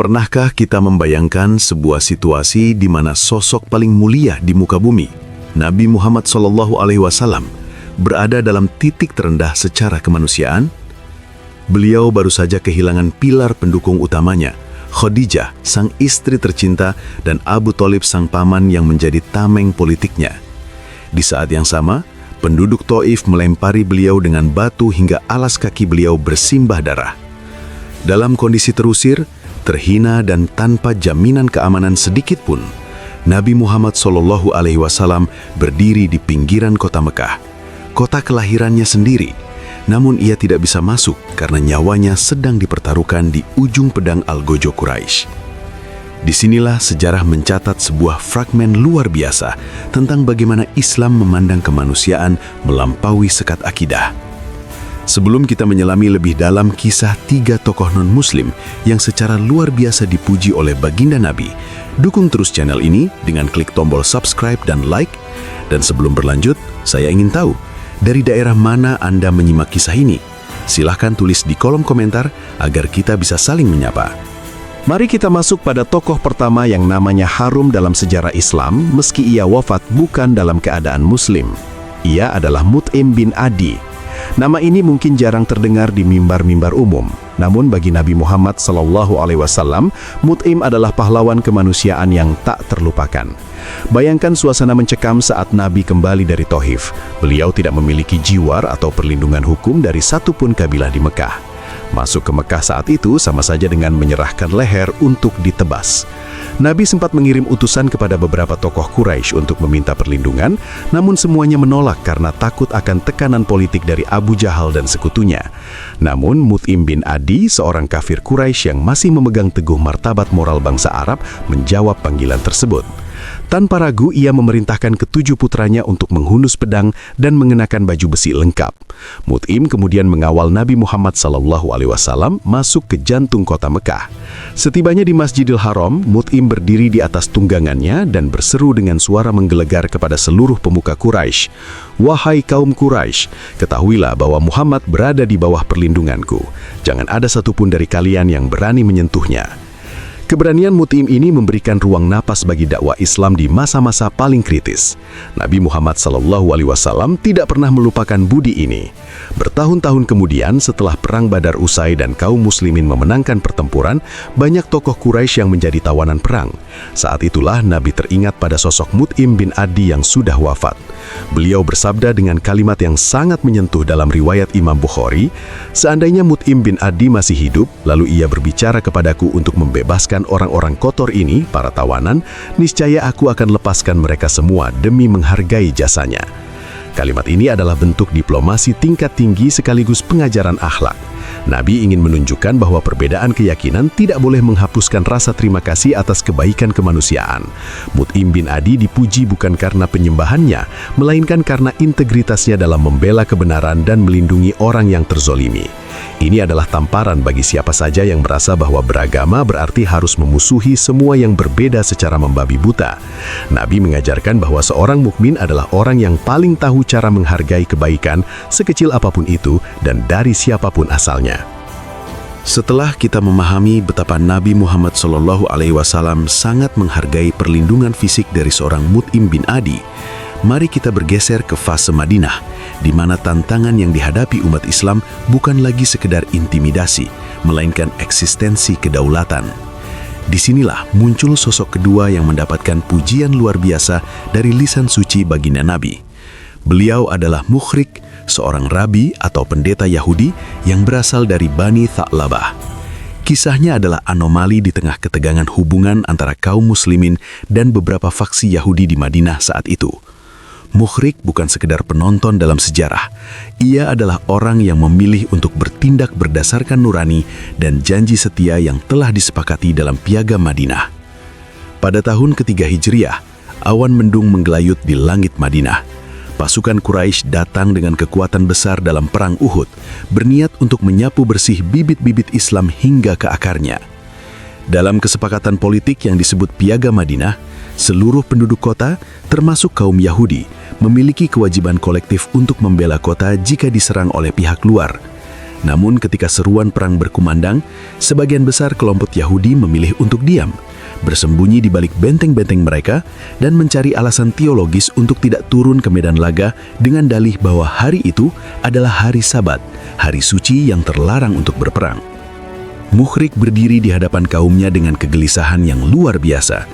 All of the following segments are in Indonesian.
Pernahkah kita membayangkan sebuah situasi di mana sosok paling mulia di muka bumi, Nabi Muhammad SAW, berada dalam titik terendah secara kemanusiaan? Beliau baru saja kehilangan pilar pendukung utamanya, Khadijah, sang istri tercinta, dan Abu Thalib, sang paman yang menjadi tameng politiknya. Di saat yang sama, penduduk Taif melempari beliau dengan batu hingga alas kaki beliau bersimbah darah. Dalam kondisi terusir, terhina dan tanpa jaminan keamanan sedikit pun, Nabi Muhammad SAW berdiri di pinggiran kota Mekah, kota kelahirannya sendiri. Namun ia tidak bisa masuk karena nyawanya sedang dipertaruhkan di ujung pedang Al-Gojo Quraisy. Disinilah sejarah mencatat sebuah fragmen luar biasa tentang bagaimana Islam memandang kemanusiaan melampaui sekat akidah. Sebelum kita menyelami lebih dalam kisah 3 tokoh non-muslim yang secara luar biasa dipuji oleh baginda Nabi, dukung terus channel ini dengan klik tombol subscribe dan like. Dan sebelum berlanjut, saya ingin tahu, dari daerah mana Anda menyimak kisah ini? Silahkan tulis di kolom komentar agar kita bisa saling menyapa. Mari kita masuk pada tokoh pertama yang namanya harum dalam sejarah Islam meski ia wafat bukan dalam keadaan muslim. Ia adalah Mut'im bin Adi. Nama ini mungkin jarang terdengar di mimbar-mimbar umum. Namun bagi Nabi Muhammad SAW, Mut'im adalah pahlawan kemanusiaan yang tak terlupakan. Bayangkan suasana mencekam saat Nabi kembali dari Taif. Beliau tidak memiliki jiwar atau perlindungan hukum dari satupun kabilah di Mekah. Masuk ke Mekah saat itu sama saja dengan menyerahkan leher untuk ditebas. Nabi sempat mengirim utusan kepada beberapa tokoh Quraisy untuk meminta perlindungan, namun semuanya menolak karena takut akan tekanan politik dari Abu Jahal dan sekutunya. Namun Mut'im bin Adi, seorang kafir Quraisy yang masih memegang teguh martabat moral bangsa Arab, menjawab panggilan tersebut. Tanpa ragu, ia memerintahkan ke-7 putranya untuk menghunus pedang dan mengenakan baju besi lengkap. Mut'im kemudian mengawal Nabi Muhammad SAW masuk ke jantung kota Mekah. Setibanya di Masjidil Haram, Mut'im berdiri di atas tunggangannya dan berseru dengan suara menggelegar kepada seluruh pemuka Quraisy, "Wahai kaum Quraisy, ketahuilah bahwa Muhammad berada di bawah perlindunganku. Jangan ada satupun dari kalian yang berani menyentuhnya." Keberanian Mut'im ini memberikan ruang napas bagi dakwah Islam di masa-masa paling kritis. Nabi Muhammad SAW tidak pernah melupakan budi ini. Bertahun-tahun kemudian, setelah Perang Badar usai dan kaum muslimin memenangkan pertempuran, banyak tokoh Quraisy yang menjadi tawanan perang. Saat itulah Nabi teringat pada sosok Mut'im bin Adi yang sudah wafat. Beliau bersabda dengan kalimat yang sangat menyentuh dalam riwayat Imam Bukhari, "Seandainya Mut'im bin Adi masih hidup, lalu ia berbicara kepadaku untuk membebaskan orang-orang kotor ini, para tawanan, niscaya aku akan lepaskan mereka semua demi menghargai jasanya." Kalimat ini adalah bentuk diplomasi tingkat tinggi sekaligus pengajaran akhlak. Nabi ingin menunjukkan bahwa perbedaan keyakinan tidak boleh menghapuskan rasa terima kasih atas kebaikan kemanusiaan. Mut'im bin Adi dipuji bukan karena penyembahannya, melainkan karena integritasnya dalam membela kebenaran dan melindungi orang yang terzolimi. Ini adalah tamparan bagi siapa saja yang merasa bahwa beragama berarti harus memusuhi semua yang berbeda secara membabi buta. Nabi mengajarkan bahwa seorang mukmin adalah orang yang paling tahu cara menghargai kebaikan, sekecil apapun itu dan dari siapapun asalnya. Setelah kita memahami betapa Nabi Muhammad SAW sangat menghargai perlindungan fisik dari seorang Mut'im bin Adi, mari kita bergeser ke fase Madinah, di mana tantangan yang dihadapi umat Islam bukan lagi sekedar intimidasi, melainkan eksistensi kedaulatan. Disinilah muncul sosok kedua yang mendapatkan pujian luar biasa dari lisan suci baginda Nabi. Beliau adalah Mukhrik, seorang rabi atau pendeta Yahudi yang berasal dari Bani Tha'labah. Kisahnya adalah anomali di tengah ketegangan hubungan antara kaum muslimin dan beberapa faksi Yahudi di Madinah saat itu. Mukhrik bukan sekedar penonton dalam sejarah. Ia adalah orang yang memilih untuk bertindak berdasarkan nurani dan janji setia yang telah disepakati dalam Piagam Madinah. Pada tahun ketiga Hijriah, awan mendung menggelayut di langit Madinah. Pasukan Quraisy datang dengan kekuatan besar dalam perang Uhud, berniat untuk menyapu bersih bibit-bibit Islam hingga ke akarnya. Dalam kesepakatan politik yang disebut Piagam Madinah, seluruh penduduk kota, termasuk kaum Yahudi, memiliki kewajiban kolektif untuk membela kota jika diserang oleh pihak luar. Namun ketika seruan perang berkumandang, sebagian besar kelompok Yahudi memilih untuk diam, bersembunyi di balik benteng-benteng mereka dan mencari alasan teologis untuk tidak turun ke medan laga dengan dalih bahwa hari itu adalah hari Sabat, hari suci yang terlarang untuk berperang. Mukhrik berdiri di hadapan kaumnya dengan kegelisahan yang luar biasa.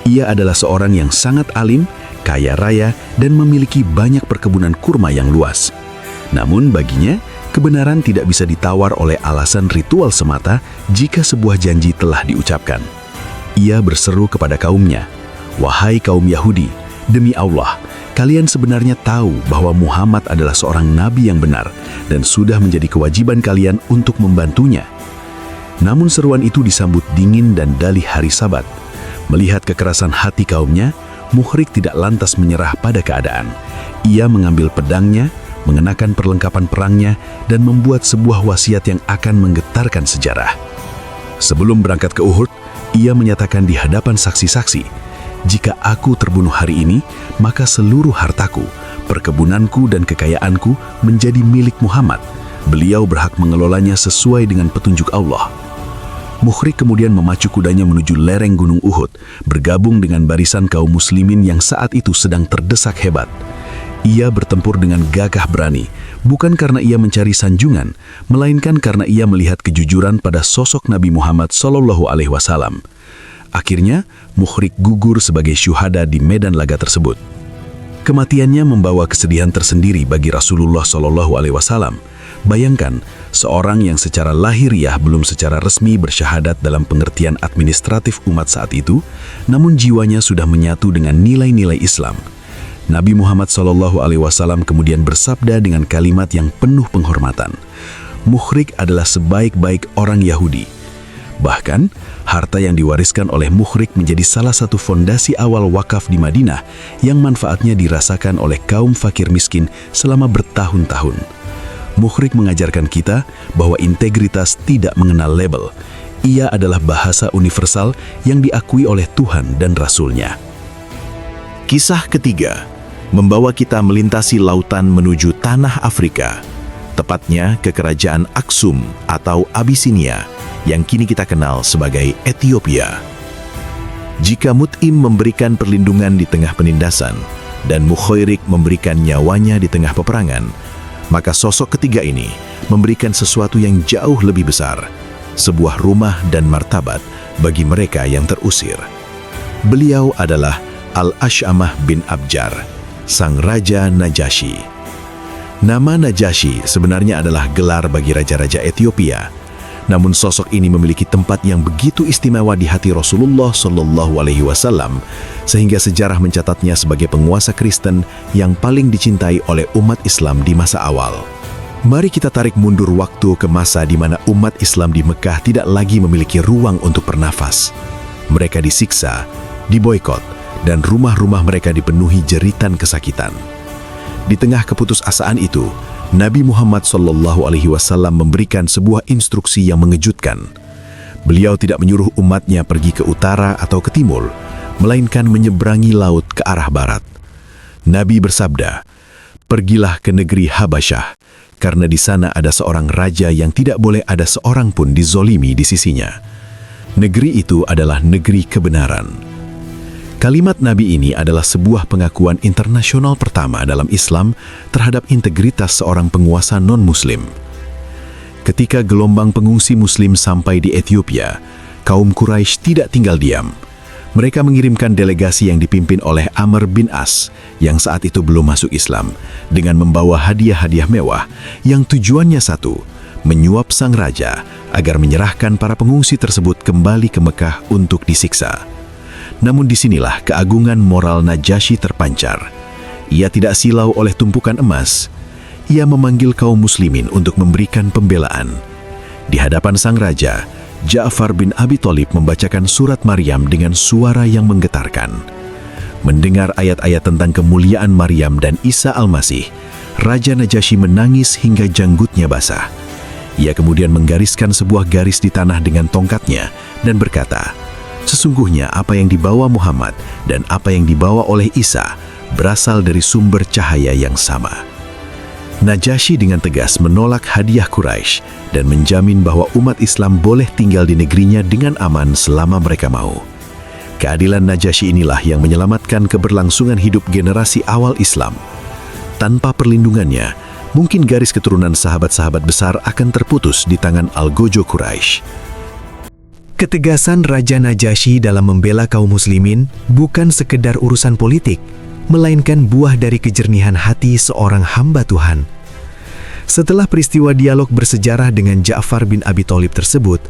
Ia adalah seorang yang sangat alim, kaya raya, dan memiliki banyak perkebunan kurma yang luas. Namun baginya, kebenaran tidak bisa ditawar oleh alasan ritual semata jika sebuah janji telah diucapkan. Ia berseru kepada kaumnya, "Wahai kaum Yahudi, demi Allah, kalian sebenarnya tahu bahwa Muhammad adalah seorang nabi yang benar dan sudah menjadi kewajiban kalian untuk membantunya." Namun seruan itu disambut dingin dan dalih hari Sabat. Melihat kekerasan hati kaumnya, Mukhrik tidak lantas menyerah pada keadaan. Ia mengambil pedangnya, mengenakan perlengkapan perangnya, dan membuat sebuah wasiat yang akan menggetarkan sejarah. Sebelum berangkat ke Uhud, ia menyatakan di hadapan saksi-saksi, "Jika aku terbunuh hari ini, maka seluruh hartaku, perkebunanku dan kekayaanku menjadi milik Muhammad. Beliau berhak mengelolanya sesuai dengan petunjuk Allah." Mukhrik kemudian memacu kudanya menuju lereng Gunung Uhud, bergabung dengan barisan kaum muslimin yang saat itu sedang terdesak hebat. Ia bertempur dengan gagah berani, bukan karena ia mencari sanjungan, melainkan karena ia melihat kejujuran pada sosok Nabi Muhammad SAW. Akhirnya, Mukhrik gugur sebagai syuhada di medan laga tersebut. Kematiannya membawa kesedihan tersendiri bagi Rasulullah SAW. Bayangkan, seorang yang secara lahiriah belum secara resmi bersyahadat dalam pengertian administratif umat saat itu, namun jiwanya sudah menyatu dengan nilai-nilai Islam. Nabi Muhammad SAW kemudian bersabda dengan kalimat yang penuh penghormatan, "Mukhrik adalah sebaik-baik orang Yahudi." Bahkan, harta yang diwariskan oleh Mukhrik menjadi salah satu fondasi awal wakaf di Madinah yang manfaatnya dirasakan oleh kaum fakir miskin selama bertahun-tahun. Mukhrik mengajarkan kita bahwa integritas tidak mengenal label. Ia adalah bahasa universal yang diakui oleh Tuhan dan Rasul-Nya. Kisah ketiga membawa kita melintasi lautan menuju tanah Afrika, tepatnya ke kerajaan Aksum atau Abisinia yang kini kita kenal sebagai Ethiopia. Jika Mut'im memberikan perlindungan di tengah penindasan dan Mukhairik memberikan nyawanya di tengah peperangan, maka sosok ketiga ini memberikan sesuatu yang jauh lebih besar, sebuah rumah dan martabat bagi mereka yang terusir. Beliau adalah Al-Ash'amah bin Abjar, sang Raja Najasyi. Nama Najasyi sebenarnya adalah gelar bagi raja-raja Ethiopia, namun sosok ini memiliki tempat yang begitu istimewa di hati Rasulullah SAW, sehingga sejarah mencatatnya sebagai penguasa Kristen yang paling dicintai oleh umat Islam di masa awal. Mari kita tarik mundur waktu ke masa di mana umat Islam di Mekah tidak lagi memiliki ruang untuk bernafas. Mereka disiksa, diboikot, dan rumah-rumah mereka dipenuhi jeritan kesakitan. Di tengah keputusasaan itu, Nabi Muhammad SAW memberikan sebuah instruksi yang mengejutkan. Beliau tidak menyuruh umatnya pergi ke utara atau ke timur, melainkan menyeberangi laut ke arah barat. Nabi bersabda, "Pergilah ke negeri Habasyah, karena di sana ada seorang raja yang tidak boleh ada seorang pun dizolimi di sisinya. Negeri itu adalah negeri kebenaran." Kalimat Nabi ini adalah sebuah pengakuan internasional pertama dalam Islam terhadap integritas seorang penguasa non-Muslim. Ketika gelombang pengungsi Muslim sampai di Ethiopia, kaum Quraisy tidak tinggal diam. Mereka mengirimkan delegasi yang dipimpin oleh Amr bin As, yang saat itu belum masuk Islam, dengan membawa hadiah-hadiah mewah yang tujuannya satu, menyuap sang raja agar menyerahkan para pengungsi tersebut kembali ke Mekah untuk disiksa. Namun disinilah keagungan moral Najasyi terpancar. Ia tidak silau oleh tumpukan emas. Ia memanggil kaum muslimin untuk memberikan pembelaan. Di hadapan sang raja, Ja'far bin Abi Thalib membacakan surat Maryam dengan suara yang menggetarkan. Mendengar ayat-ayat tentang kemuliaan Maryam dan Isa Al-Masih, Raja Najasyi menangis hingga janggutnya basah. Ia kemudian menggariskan sebuah garis di tanah dengan tongkatnya dan berkata, "Sesungguhnya apa yang dibawa Muhammad dan apa yang dibawa oleh Isa berasal dari sumber cahaya yang sama." Najasyi dengan tegas menolak hadiah Quraisy dan menjamin bahwa umat Islam boleh tinggal di negerinya dengan aman selama mereka mau. Keadilan Najasyi inilah yang menyelamatkan keberlangsungan hidup generasi awal Islam. Tanpa perlindungannya, mungkin garis keturunan sahabat-sahabat besar akan terputus di tangan algojo Quraisy. Ketegasan Raja Najasyi dalam membela kaum muslimin bukan sekedar urusan politik, melainkan buah dari kejernihan hati seorang hamba Tuhan. Setelah peristiwa dialog bersejarah dengan Ja'far bin Abi Thalib tersebut,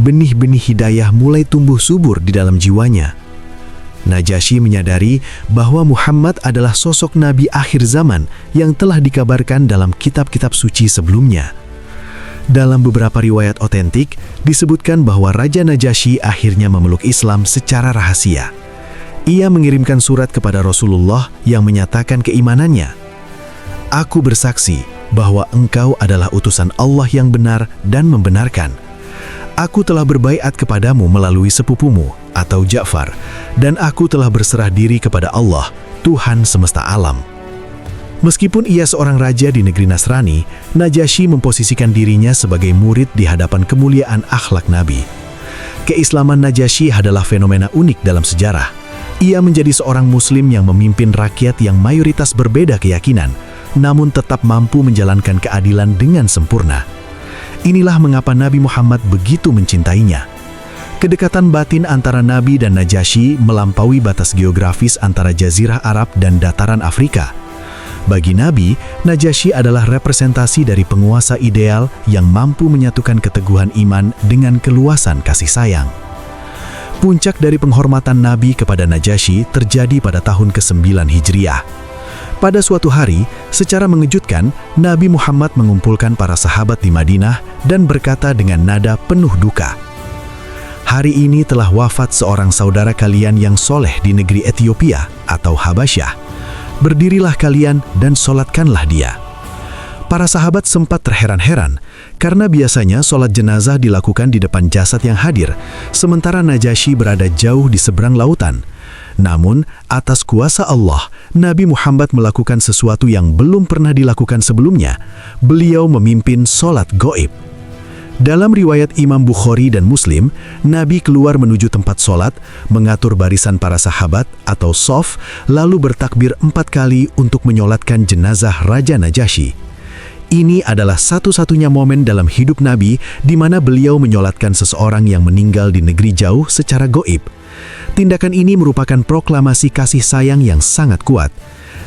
benih-benih hidayah mulai tumbuh subur di dalam jiwanya. Najasyi menyadari bahwa Muhammad adalah sosok nabi akhir zaman yang telah dikabarkan dalam kitab-kitab suci sebelumnya. Dalam beberapa riwayat otentik, disebutkan bahwa Raja Najasyi akhirnya memeluk Islam secara rahasia. Ia mengirimkan surat kepada Rasulullah yang menyatakan keimanannya. "Aku bersaksi bahwa engkau adalah utusan Allah yang benar dan membenarkan. Aku telah berbaiat kepadamu melalui sepupumu atau Ja'far, dan aku telah berserah diri kepada Allah, Tuhan semesta alam." Meskipun ia seorang raja di negeri Nasrani, Najasyi memposisikan dirinya sebagai murid di hadapan kemuliaan akhlak Nabi. Keislaman Najasyi adalah fenomena unik dalam sejarah. Ia menjadi seorang muslim yang memimpin rakyat yang mayoritas berbeda keyakinan, namun tetap mampu menjalankan keadilan dengan sempurna. Inilah mengapa Nabi Muhammad begitu mencintainya. Kedekatan batin antara Nabi dan Najasyi melampaui batas geografis antara Jazirah Arab dan dataran Afrika. Bagi Nabi, Najasyi adalah representasi dari penguasa ideal yang mampu menyatukan keteguhan iman dengan keluasan kasih sayang. Puncak dari penghormatan Nabi kepada Najasyi terjadi pada tahun ke-9 Hijriah. Pada suatu hari, secara mengejutkan, Nabi Muhammad mengumpulkan para sahabat di Madinah dan berkata dengan nada penuh duka, "Hari ini telah wafat seorang saudara kalian yang soleh di negeri Ethiopia atau Habasyah. Berdirilah kalian dan solatkanlah dia." Para sahabat sempat terheran-heran, karena biasanya solat jenazah dilakukan di depan jasad yang hadir, sementara Najasyi berada jauh di seberang lautan. Namun, atas kuasa Allah, Nabi Muhammad melakukan sesuatu yang belum pernah dilakukan sebelumnya. Beliau memimpin solat gaib. Dalam riwayat Imam Bukhari dan Muslim, Nabi keluar menuju tempat solat, mengatur barisan para sahabat atau shaf, lalu bertakbir 4 kali untuk menyolatkan jenazah Raja Najasyi. Ini adalah satu-satunya momen dalam hidup Nabi di mana beliau menyolatkan seseorang yang meninggal di negeri jauh secara gaib. Tindakan ini merupakan proklamasi kasih sayang yang sangat kuat.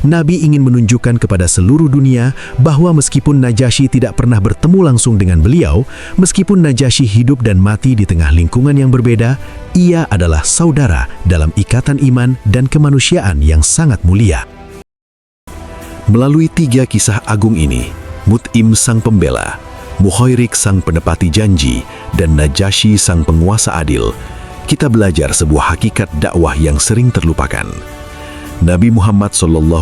Nabi ingin menunjukkan kepada seluruh dunia bahwa meskipun Najasyi tidak pernah bertemu langsung dengan beliau, meskipun Najasyi hidup dan mati di tengah lingkungan yang berbeda, ia adalah saudara dalam ikatan iman dan kemanusiaan yang sangat mulia. Melalui 3 kisah agung ini, Mut'im sang pembela, Mukhairik sang penepati janji, dan Najasyi sang penguasa adil, kita belajar sebuah hakikat dakwah yang sering terlupakan. Nabi Muhammad SAW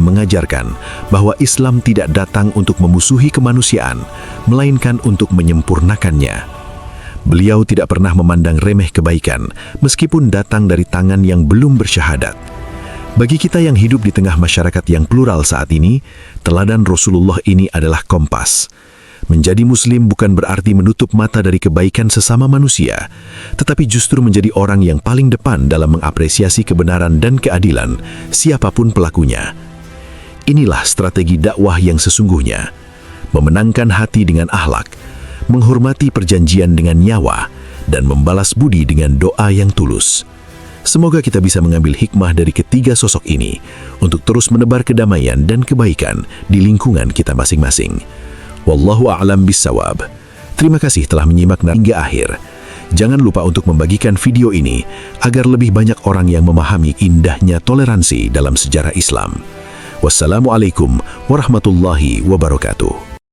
mengajarkan bahwa Islam tidak datang untuk memusuhi kemanusiaan, melainkan untuk menyempurnakannya. Beliau tidak pernah memandang remeh kebaikan, meskipun datang dari tangan yang belum bersyahadat. Bagi kita yang hidup di tengah masyarakat yang plural saat ini, teladan Rasulullah ini adalah kompas. Menjadi muslim bukan berarti menutup mata dari kebaikan sesama manusia, tetapi justru menjadi orang yang paling depan dalam mengapresiasi kebenaran dan keadilan, siapapun pelakunya. Inilah strategi dakwah yang sesungguhnya, memenangkan hati dengan akhlak, menghormati perjanjian dengan nyawa, dan membalas budi dengan doa yang tulus. Semoga kita bisa mengambil hikmah dari ketiga sosok ini untuk terus menebar kedamaian dan kebaikan di lingkungan kita masing-masing. Wallahu a'lam bissawab. Terima kasih telah menyimak hingga akhir. Jangan lupa untuk membagikan video ini agar lebih banyak orang yang memahami indahnya toleransi dalam sejarah Islam. Wassalamualaikum warahmatullahi wabarakatuh.